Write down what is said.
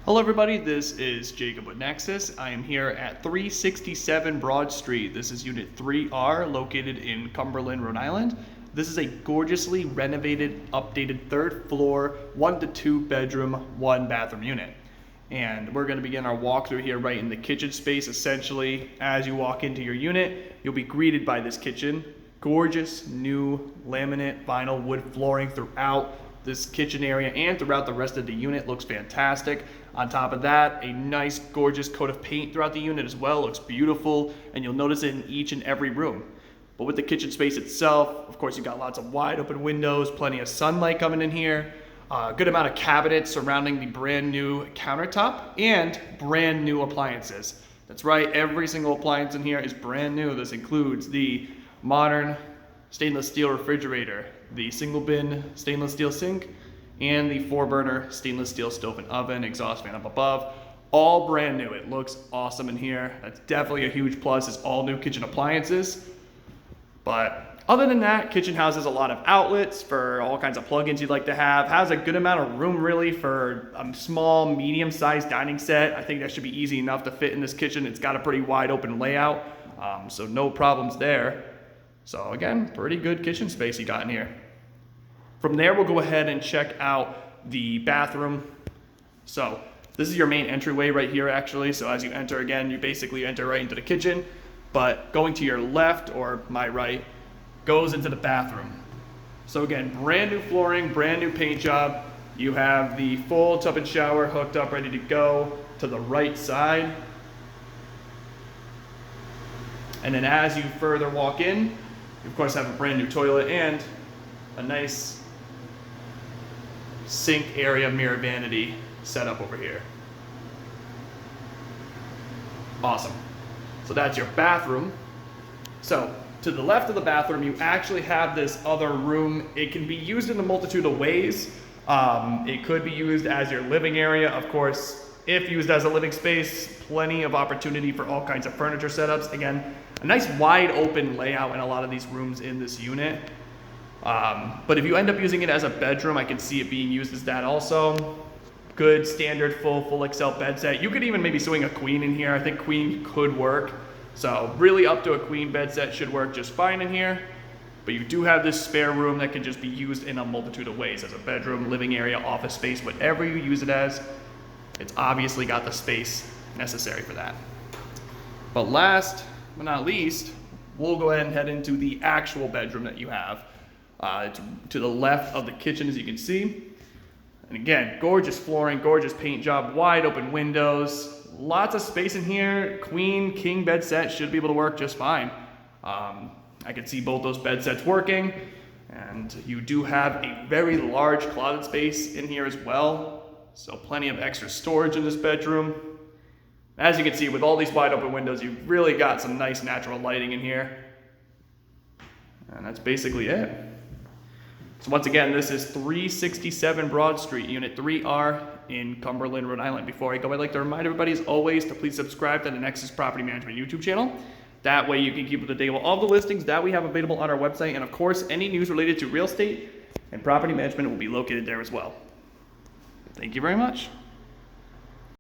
Hello everybody, this is Jacob with Nexus. I am here at 367 Broad Street. This is Unit 3R located in Cumberland, Rhode Island. This is a gorgeously renovated, updated third floor, 1 to 2 bedroom, 1 bathroom unit. And we're going to begin our walkthrough here right in the kitchen space. Essentially, as you walk into your unit, you'll be greeted by this kitchen. Gorgeous new laminate vinyl wood flooring throughout this kitchen area and throughout the rest of the unit. Looks fantastic. On top of that, a nice gorgeous coat of paint throughout the unit as well. Looks beautiful, and you'll notice it in each and every room. But with the kitchen space itself, of course, you've got lots of wide open windows, plenty of sunlight coming in here, a good amount of cabinets surrounding the brand new countertop and brand new appliances. That's right, every single appliance in here is brand new. This includes the modern stainless steel refrigerator, the single bin stainless steel sink, and the 4-burner stainless steel stove and oven, exhaust fan up above. All brand new. It looks awesome in here. That's definitely a huge plus, is all new kitchen appliances. But other than that, kitchen houses a lot of outlets for all kinds of plugins you'd like to have. Has a good amount of room really for a small, medium-sized dining set. I think that should be easy enough to fit in this kitchen. It's got a pretty wide open layout, so no problems there. So again, pretty good kitchen space you got in here. From there, we'll go ahead and check out the bathroom. So this is your main entryway right here actually. So as you enter again, you basically enter right into the kitchen, but going to your left or my right goes into the bathroom. So again, brand new flooring, brand new paint job. You have the full tub and shower hooked up, ready to go to the right side. And then as you further walk in, you of course have a brand new toilet and a nice sink area mirror vanity set up over here. Awesome. So that's your bathroom. So to the left of the bathroom, you actually have this other room. It can be used in a multitude of ways. It could be used as your living area. Of course, if used as a living space, plenty of opportunity for all kinds of furniture setups. Again, a nice wide open layout in a lot of these rooms in this unit. But if you end up using it as a bedroom, I can see it being used as that also. Good standard full XL bed set. You could even maybe swing a queen in here. I think queen could work. So really up to a queen bed set should work just fine in here. But you do have this spare room that can just be used in a multitude of ways, as a bedroom, living area, office space, whatever you use it as. It's obviously got the space necessary for that. But last but not least, we'll go ahead and head into the actual bedroom that you have. To the left of the kitchen, as you can see. And again, gorgeous flooring, gorgeous paint job, wide open windows, lots of space in here. Queen, king bed set should be able to work just fine. I can see both those bed sets working, and you do have a very large closet space in here as well. So plenty of extra storage in this bedroom. As you can see, with all these wide open windows, you've really got some nice natural lighting in here. And that's basically it. So once again, this is 367 Broad Street, Unit 3R in Cumberland, Rhode Island. Before I go, I'd like to remind everybody, as always, to please subscribe to the Nexus Property Management YouTube channel. That way you can keep up to date with all the listings that we have available on our website. And of course, any news related to real estate and property management will be located there as well. Thank you very much.